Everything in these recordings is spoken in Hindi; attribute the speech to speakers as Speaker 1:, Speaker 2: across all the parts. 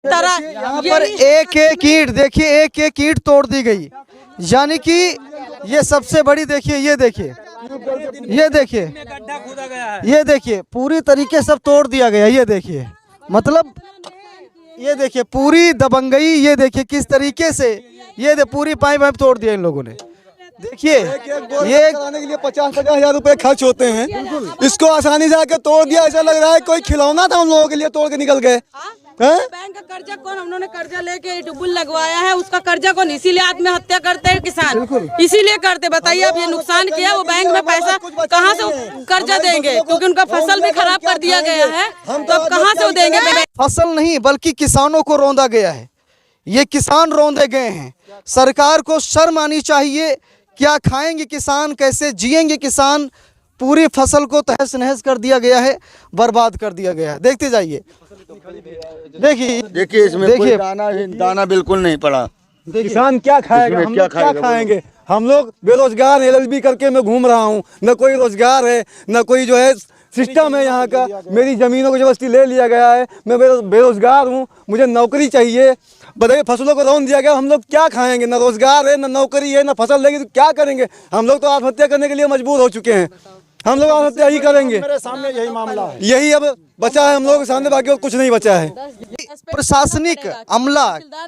Speaker 1: यहाँ पर एक एक ईंट देखिए, एक एक ईंट तोड़ दी गई, यानी कि ये सबसे बड़ी देखिए, ये देखिए, ये देखिए, ये देखिए पूरी तरीके सब तोड़ दिया गया। ये देखिए, मतलब ये देखिए पूरी दबंगई, ये देखिए किस तरीके से ये पूरी पाइप वाइप तोड़ दिया इन लोगों ने। देखिए ये
Speaker 2: कराने के लिए 50-50 हजार रुपए खर्च होते हैं, इसको आसानी से आके तोड़ दिया। ऐसा लग रहा है कोई खिलौना था उन लोगों के लिए, तोड़ के निकल गए।
Speaker 3: बैंक का कर्जा कौन, उन्होंने कर्जा लेके ट्यूबवेल लगवाया है, उसका कर्जा कौन, इसीलिए आत्महत्या करते हैं किसान, इसीलिए करते। बताइए अब ये नुकसान किया, वो बैंक में पैसा कहाँ से कर्जा देंगे, क्योंकि उनका फसल भी खराब कर दिया गया है, तो अब कहाँ से वो देंगे।
Speaker 1: फसल नहीं बल्कि किसानों को रौंदा गया है, ये किसान रौंदे गए हैं। सरकार को शर्म आनी चाहिए। क्या खाएंगे किसान, कैसे जिएंगे किसान। पूरी फसल को तहस नहस कर दिया गया है, बर्बाद कर दिया गया है। देखते जाइए, देखिए
Speaker 4: इसमें कोई दाना बिल्कुल नहीं पड़ा।
Speaker 2: किसान क्या खाएगा, हम लोग क्या खाएंगे। हम लोग बेरोजगार LLB करके मैं घूम रहा हूँ, न कोई रोजगार है, न कोई जो है सिस्टम है यहाँ का। मेरी जमीनों को जबरदस्ती ले लिया गया है, मैं बेरोजगार हूँ, मुझे नौकरी चाहिए। बताइए फसलों को रौंद दिया गया, हम लोग क्या खाएंगे। न रोजगार है, न नौकरी है, न फसल लेगी तो क्या करेंगे। हम लोग तो आत्महत्या करने के लिए मजबूर हो चुके हैं, हम लोग आत्महत्या ही करेंगे।
Speaker 5: मेरे सामने यही मामला है,
Speaker 2: यही अब बचा है हम लोगों के सामने, बाकी और कुछ नहीं बचा है।
Speaker 1: प्रशासनिक अमला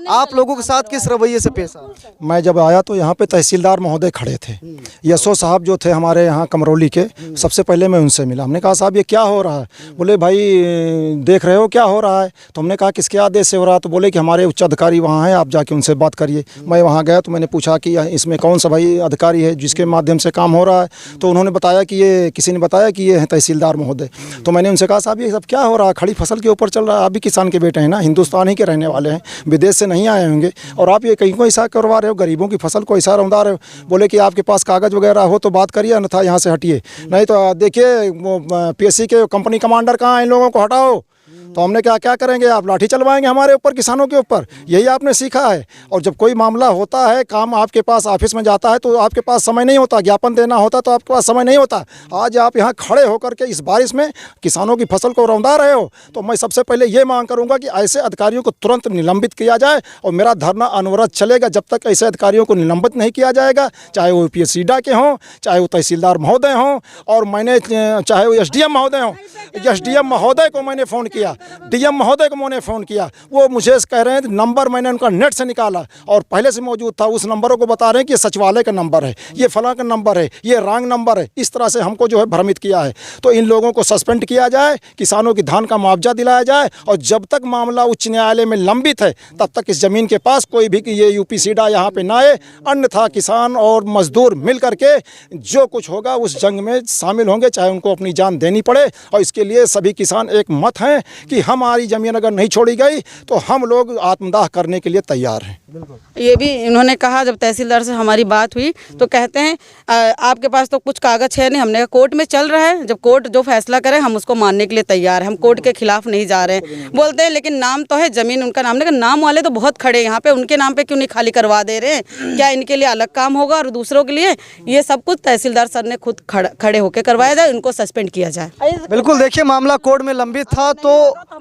Speaker 1: आप लोगों के साथ किस रवैये से पेश आ?
Speaker 5: मैं जब आया तो यहाँ पे तहसीलदार महोदय खड़े थे, यशो साहब जो थे हमारे यहाँ कमरौली के। सबसे पहले मैं उनसे मिला, हमने कहा साहब ये क्या हो रहा है। बोले भाई देख रहे हो क्या हो रहा है। तो हमने कहा किसके आदेश से हो रहा है। तो बोले कि हमारे उच्च अधिकारी वहाँ हैं, आप जाके उनसे बात करिए। मैं वहाँ गया तो मैंने पूछा कि इसमें कौन सा भाई अधिकारी है जिसके माध्यम से काम हो रहा है। तो उन्होंने बताया कि ये किसी ने बताया कि ये है तहसीलदार महोदय। तो मैंने उनसे कहा साहब ये सब क्या हो रहा है, खड़ी फसल के ऊपर चल रहा है। आप भी किसान के बेटे हैं ना, हिंदुस्तान ही के रहने वाले हैं, विदेश से नहीं आए होंगे, और आप ये कहीं को ऐसा करवा रहे हो, गरीबों की फसल को ऐसा रौंदा रहे हो। बोले कि आपके पास कागज़ वगैरह हो तो बात करिए, अन्यथा यहाँ से हटिए, नहीं तो देखिए PSC के कंपनी कमांडर कहाँ हैं, इन लोगों को हटाओ। तो हमने क्या करेंगे, आप लाठी चलवाएंगे हमारे ऊपर, किसानों के ऊपर। यही आपने सीखा है। और जब कोई मामला होता है, काम आपके पास ऑफिस में जाता है तो आपके पास समय नहीं होता, ज्ञापन देना होता तो आपके पास समय नहीं होता। आज आप यहाँ खड़े होकर के इस बारिश में किसानों की फसल को रौंदा रहे हो। तो मैं सबसे पहले ये मांग करूँगा कि ऐसे अधिकारियों को तुरंत निलंबित किया जाए, और मेरा धरना अनवरत चलेगा जब तक ऐसे अधिकारियों को निलंबित नहीं किया जाएगा, चाहे वो PSCDA के हों, चाहे वो तहसीलदार महोदय हों, और मैंने चाहे वो SDM महोदय हों। SDM महोदय को मैंने फ़ोन किया, DM महोदय को मैंने फ़ोन किया, वो मुझे कह रहे हैं नंबर मैंने उनका नेट से निकाला और पहले से मौजूद था, उस नंबरों को बता रहे हैं कि ये सचिवालय का नंबर है, ये फलां का नंबर है, ये रॉन्ग नंबर है। इस तरह से हमको जो है भ्रमित किया है। तो इन लोगों को सस्पेंड किया जाए, किसानों की धान का मुआवजा दिलाया जाए, और जब तक मामला उच्च न्यायालय में लंबित है तब तक इस ज़मीन के पास कोई भी ये UPCDA यहाँ पे ना आए, अन्यथा किसान और मजदूर मिल करके जो कुछ होगा उस जंग में शामिल होंगे, चाहे उनको अपनी जान देनी पड़े। और इसके लिए सभी किसान एक मत हैं कि हमारी ज़मीन अगर नहीं छोड़ी गई तो हम लोग आत्मदाह करने के लिए तैयार हैं।
Speaker 3: ये भी इन्होंने कहा, जब तहसीलदार से हमारी बात हुई तो कहते हैं आपके पास तो कुछ कागज है नहीं। हमने कहा कोर्ट में चल रहा है, जब कोर्ट जो फैसला करे हम उसको मानने के लिए तैयार हैं, हम कोर्ट के खिलाफ नहीं जा रहे हैं। बोलते हैं लेकिन नाम तो है, जमीन उनका नाम। लेकिन नाम वाले तो बहुत खड़े हैं यहाँ पे, उनके नाम पे क्यों नहीं खाली करवा दे रहे हैं? क्या इनके लिए अलग काम होगा और दूसरों के लिए? ये सब कुछ तहसीलदार सर ने खुद खड़े होकर करवाया जाए, उनको सस्पेंड किया जाए।
Speaker 1: बिल्कुल, देखिए मामला कोर्ट में लंबित था तो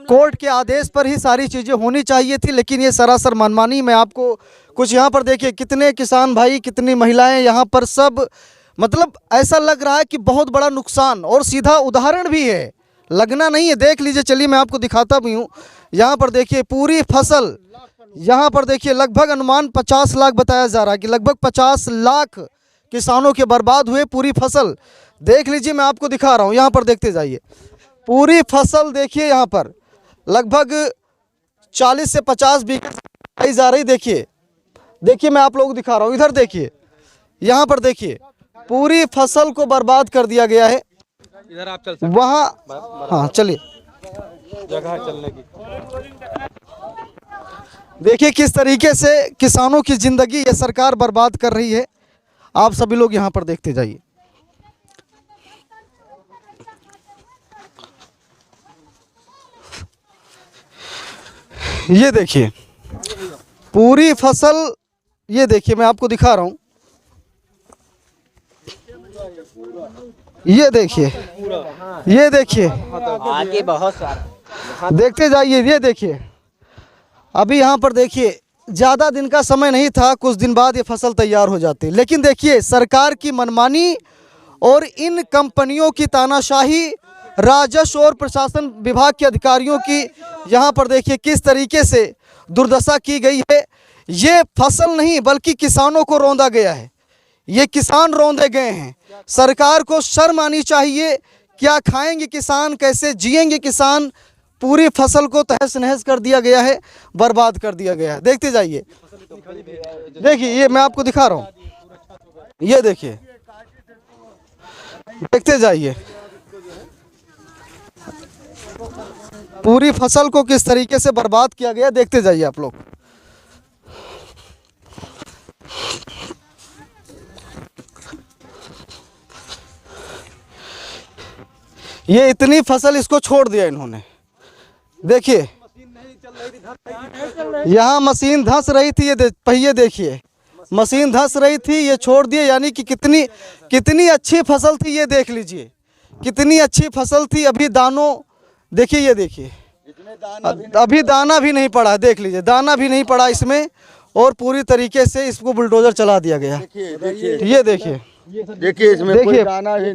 Speaker 1: कोर्ट के आदेश पर ही सारी चीज़ें होनी चाहिए थी, लेकिन ये सरासर मनमानी। मैं आपको कुछ यहाँ पर देखिए कितने किसान भाई, कितनी महिलाएं यहाँ पर, सब मतलब ऐसा लग रहा है कि बहुत बड़ा नुकसान, और सीधा उदाहरण भी है, लगना नहीं है। देख लीजिए, चलिए मैं आपको दिखाता भी हूँ। यहाँ पर देखिए पूरी फसल, यहाँ पर देखिए लगभग अनुमान 50 लाख बताया जा रहा है कि लगभग 50 लाख किसानों के बर्बाद हुए पूरी फसल। देख लीजिए, मैं आपको दिखा रहा हूँ, यहाँ पर देखते जाइए पूरी फसल। देखिए यहाँ पर लगभग 40 से 50 बीघा जा रही। देखिए मैं आप लोगों को दिखा रहा हूँ, इधर देखिए, यहाँ पर देखिए पूरी फसल को बर्बाद कर दिया गया है।
Speaker 6: इधर आप चल सकते
Speaker 1: वहाँ, हाँ चलिए,
Speaker 6: जगह चलने की।
Speaker 1: देखिए किस तरीके से किसानों की जिंदगी ये सरकार बर्बाद कर रही है। आप सभी लोग यहाँ पर देखते जाइए। ये देखिए पूरी फसल, ये देखिए मैं आपको दिखा रहा हूँ, ये देखिए, ये देखिए,
Speaker 7: आगे बहुत सारा
Speaker 1: देखते जाइए। ये देखिए अभी यहाँ पर देखिए ज़्यादा दिन का समय नहीं था, कुछ दिन बाद ये फसल तैयार हो जाती। लेकिन देखिए सरकार की मनमानी और इन कंपनियों की तानाशाही, राजस्व और प्रशासन विभाग के अधिकारियों की यहाँ पर देखिए किस तरीके से दुर्दशा की गई है। ये फसल नहीं बल्कि किसानों को रौंदा गया है, ये किसान रौंदे गए हैं। सरकार को शर्म आनी चाहिए। क्या खाएंगे किसान, कैसे जिएंगे किसान? पूरी फसल को तहस नहस कर दिया गया है, बर्बाद कर दिया गया है। देखते जाइए, देखिए ये मैं आपको दिखा रहा हूँ, ये देखिए, देखते जाइए पूरी फसल को किस तरीके से बर्बाद किया गया। देखते जाइए आप लोग। ये इतनी फसल इसको छोड़ दिया इन्होंने। देखिए यहाँ मशीन धंस रही थी, ये पहिए देखिए, मशीन धंस रही थी, ये छोड़ दिए। यानी कि कितनी अच्छी फसल थी, ये देख लीजिए कितनी अच्छी फसल थी। अभी दानों देखिए, ये देखिए अभी दाना भी नहीं पड़ा, देख लीजिए दाना भी नहीं पड़ा इसमें, और पूरी तरीके से इसको बुलडोजर चला दिया गया। ये देखिए
Speaker 4: इसमें कोई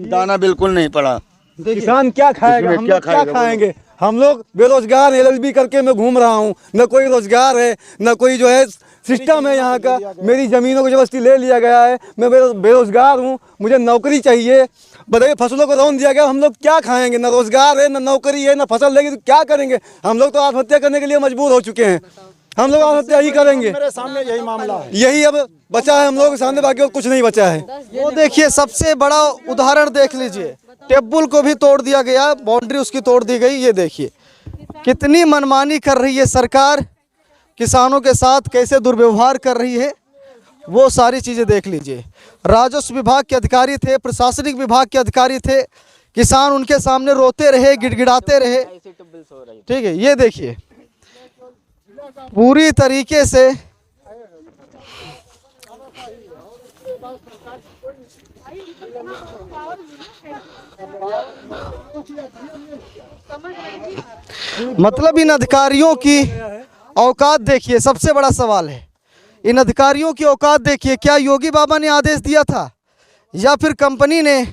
Speaker 4: दाना बिल्कुल नहीं पड़ा।
Speaker 2: किसान क्या खाएगा, हम लोग क्या खाएंगे? हम लोग बेरोजगार एलएलबी करके मैं घूम रहा हूँ, न कोई रोजगार है, न कोई जो है सिस्टम है यहाँ का। मेरी ज़मीनों को जबरदस्ती ले लिया गया है, मैं बेरोजगार हूँ, मुझे नौकरी चाहिए। बताइए फसलों को रौंद दिया गया, हम लोग क्या खाएंगे? न रोजगार है, न नौकरी है, न फसल लेगी तो क्या करेंगे? हम लोग तो आत्महत्या करने के लिए मजबूर हो चुके हैं। हम लोग आत्महत्या ही करेंगे।
Speaker 5: मेरे सामने यही मामला है,
Speaker 2: यही अब बचा है हम लोगों के सामने, बाकी और कुछ नहीं बचा है।
Speaker 1: वो देखिए सबसे बड़ा उदाहरण देख लीजिए, टेबल को भी तोड़ दिया गया, बाउंड्री उसकी तोड़ दी गई। ये देखिए कितनी मनमानी कर रही है सरकार, किसानों के साथ कैसे दुर्व्यवहार कर रही है, वो सारी चीज़ें देख लीजिए। राजस्व विभाग के अधिकारी थे, प्रशासनिक विभाग के अधिकारी थे, किसान उनके सामने रोते रहे, गिड़गिड़ाते रहे। ठीक है, ये देखिए पूरी तरीके से मतलब इन अधिकारियों की औकात देखिए। सबसे बड़ा सवाल है इन अधिकारियों की औकात देखिए। क्या योगी बाबा ने आदेश दिया था या फिर कंपनी ने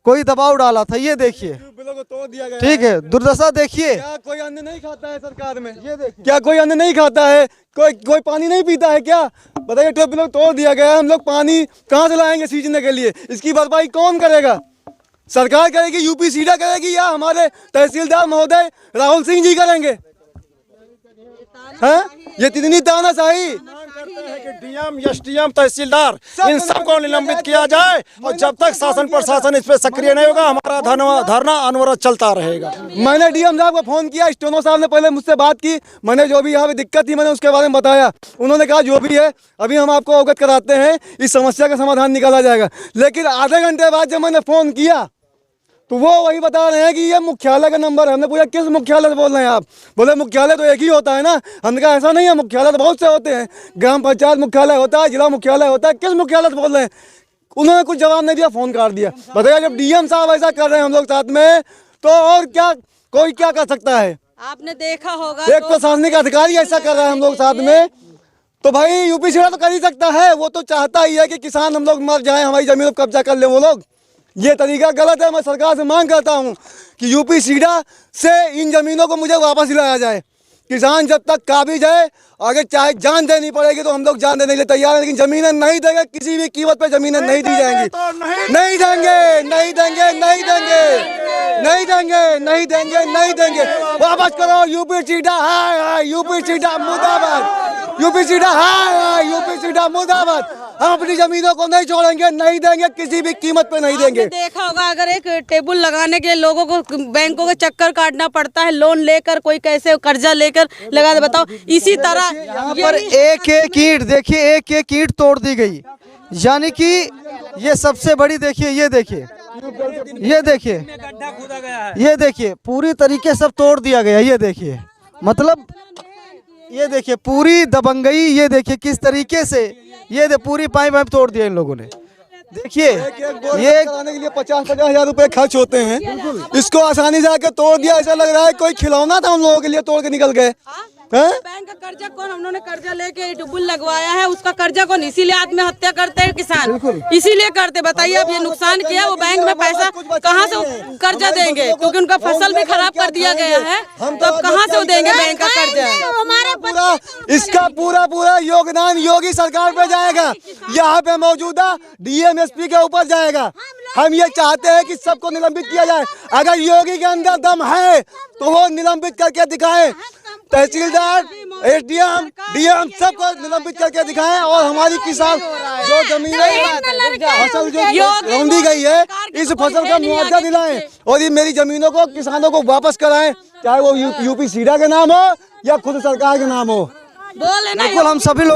Speaker 1: कोई दबाव डाला था? ये देखिए, ठीक है, दुर्दशा देखिए।
Speaker 2: क्या कोई अन्न नहीं खाता है सरकार में? ये देखिए, क्या कोई अन्न नहीं खाता है? कोई पानी नहीं पीता है क्या? बताइए, ट्यूबवेल तोड़ दिया गया है, हम लोग पानी कहाँ से लाएंगे सींचने के लिए? इसकी भरपाई कौन करेगा? सरकार करेगी, यूपी सीडा करेगी, या हमारे तहसीलदार महोदय राहुल सिंह जी करेंगे? हैं? ये कितनी तानाशाही!
Speaker 5: डीएम, एसडीएम, तहसीलदार इन सबको निलंबित किया जाए, और जब तक शासन प्रशासन इस पे सक्रिय नहीं होगा हमारा धरना अनवरत चलता रहेगा।
Speaker 2: मैंने डीएम साहब को फोन किया, स्टोनो साहब ने पहले मुझसे बात की, मैंने जो भी यहाँ पे दिक्कत थी मैंने उसके बारे में बताया। उन्होंने कहा जो भी है अभी हम आपको अवगत कराते हैं, इस समस्या का समाधान निकाला जाएगा। लेकिन आधे घंटे बाद जब मैंने फोन किया तो वो वही बता रहे हैं कि ये मुख्यालय का नंबर है। हमने पूछा किस मुख्यालय से बोल रहे हैं आप? बोले मुख्यालय तो एक ही होता है ना। हमने कहा ऐसा नहीं है, मुख्यालय तो बहुत से होते हैं, ग्राम पंचायत मुख्यालय होता है, जिला मुख्यालय होता है, किस मुख्यालय से बोल रहे हैं? उन्होंने कुछ जवाब नहीं दिया, फोन काट दिया। बताइए, जब डीएम साहब ऐसा कर रहे हैं हम लोग साथ में, तो और क्या कोई क्या कर सकता है?
Speaker 3: आपने देखा होगा
Speaker 2: एक प्रशासनिक अधिकारी ऐसा कर रहा है हम लोग साथ में, तो भाई यूपी सीडा तो कर ही सकता है। वो तो चाहता ही है कि किसान हम लोग मर जाएं, हमारी जमीन पर कब्जा कर ले वो लोग। ये तरीका गलत है। मैं सरकार से मांग करता हूँ कि यूपी सीडा से इन जमीनों को मुझे वापस दिलाया जाए। किसान जब तक काबिज है, आगे चाहे जान देनी पड़ेगी तो हम लोग जान देने के लिए तैयार हैं, लेकिन जमीनें नहीं देंगे, किसी भी कीमत पे जमीनें नहीं दी जाएंगी। नहीं देंगे, नहीं देंगे, नहीं देंगे, नहीं देंगे, नहीं देंगे, नहीं देंगे। वापस करो यूपी सीडा, हाय हाय यूपी सीडा मुर्दाबाद, यूपी सीडा हाय हाय यूपी सीडा मुर्दाबाद। हम अपनी जमीनों को नहीं छोड़ेंगे, नहीं देंगे, किसी भी कीमत पे नहीं देंगे।
Speaker 3: आपने देखा होगा अगर एक टेबल लगाने के लिए लोगों को बैंकों के चक्कर काटना पड़ता है, लोन लेकर, कोई कैसे कर्जा लेकर लगा दे, बताओ। इसी तरह
Speaker 1: यहाँ पर एक एक ईंट देखिए, एक एक ईंट तोड़ दी गई। यानी कि ये सबसे बड़ी देखिए, ये देखिए, ये देखिए, ये देखिए पूरी तरीके से तोड़ दिया गया। ये देखिए, मतलब ये देखिए पूरी दबंगई। ये देखिए किस तरीके से ये पूरी पाइप तोड़ दिया इन लोगों ने। देखिए
Speaker 2: ये कराने के लिए 50-50 हज़ार रुपए खर्च होते हैं, इसको आसानी से आके तोड़ दिया। ऐसा लग रहा है कोई खिलौना था उन लोगों के लिए, तोड़ के निकल गए। हैं?
Speaker 3: बैंक का कर्जा कौन, उन्होंने कर्जा लेके डुबुल लगवाया है, उसका कर्जा कौन, इसीलिए आत्महत्या करते हैं किसान, इसीलिए करते। बताइए अब ये नुकसान किया, वो बैंक में पैसा कहाँ से कर्जा देंगे, क्योंकि उनका फसल भी खराब कर दिया गया है, तो अब कहाँ से वो देंगे बैंक का कर्जा।
Speaker 2: पूरा इसका पूरा योगदान योगी सरकार पे जाएगा, यहाँ पे मौजूदा डीएम एसपी के ऊपर जाएगा। हम ये चाहते हैं कि सबको निलंबित किया जाए। अगर योगी के अंदर दम है तो वो निलंबित करके दिखाएं, तहसीलदार, एसडीएम, डीएम सबको निलंबित करके दिखाएं, और हमारी किसान जो जमीन फसल जो रौंदी गई है इस फसल का मुआवजा दिलाएं, और ये मेरी जमीनों को किसानों को वापस कराएं, चाहे वो यूपी सीडा के नाम हो या खुद सरकार के नाम हो।
Speaker 3: बोले ना
Speaker 1: बिल्कुल हम सभी लोग